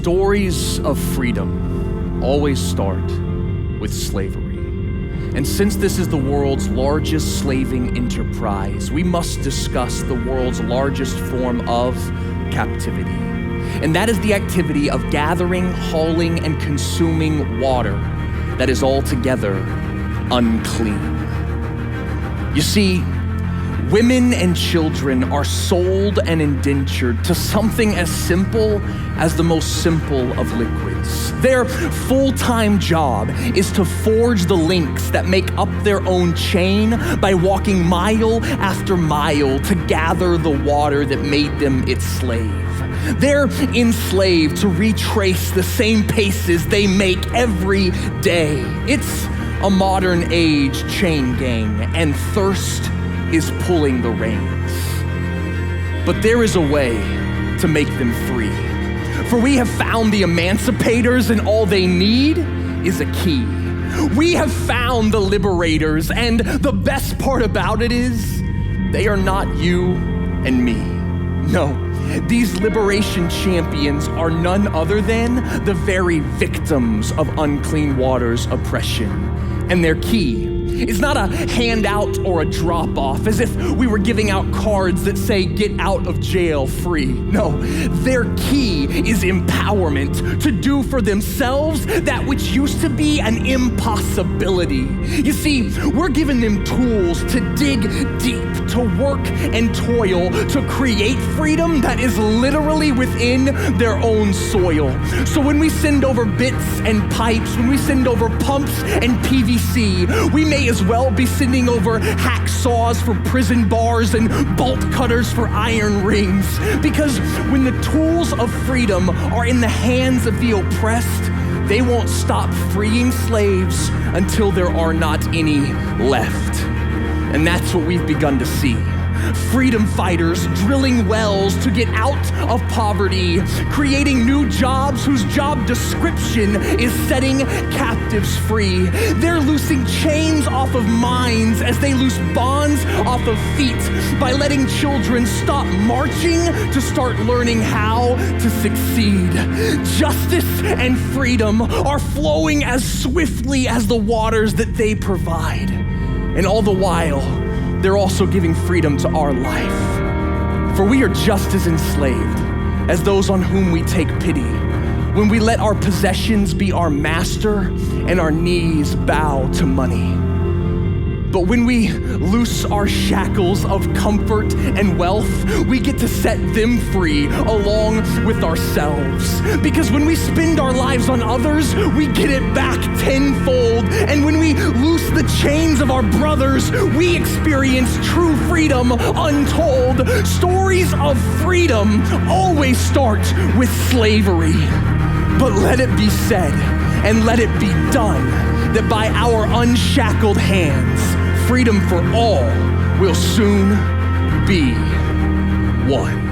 Stories of freedom always start with slavery. And since this is the world's largest slaving enterprise, we must discuss the world's largest form of captivity. And that is the activity of gathering, hauling, and consuming water that is altogether unclean. You see, women and children are sold and indentured to something as simple as the most simple of liquids. Their full-time job is to forge the links that make up their own chain by walking mile after mile to gather the water that made them its slave. They're enslaved to retrace the same paces they make every day. It's a modern age chain gang, and thirst is pulling the reins. But there is a way to make them free. For we have found the emancipators, and all they need is a key. We have found the liberators, and the best part about it is they are not you and me. No, these liberation champions are none other than the very victims of unclean water's oppression. And their key is not a handout or a drop-off, as if we were giving out cards that say, get out of jail free. No, their key is empowerment to do for themselves that which used to be an impossibility. You see, we're giving them tools to dig deep, to work and toil, to create freedom that is literally within their own soil. So when we send over bits and pipes, when we send over pumps and PVC, we may as well be sending over hacksaws for prison bars and bolt cutters for iron rings. Because when the tools of freedom are in the hands of the oppressed, they won't stop freeing slaves until there are not any left. And that's what we've begun to see. Freedom fighters drilling wells to get out of poverty, creating new jobs whose job description is setting captives free. They're loosing chains off of minds as they loose bonds off of feet by letting children stop marching to start learning how to succeed. Justice and freedom are flowing as swiftly as the waters that they provide. And all the while, they're also giving freedom to our life. For we are just as enslaved as those on whom we take pity when we let our possessions be our master and our knees bow to money. But when we loose our shackles of comfort and wealth, we get to set them free along with ourselves. Because when we spend our lives on others, we get it back tenfold. And when we loose the chains of our brothers, we experience true freedom untold. Stories of freedom always start with slavery. But let it be said, and let it be done, that by our unshackled hands, freedom for all will soon be won.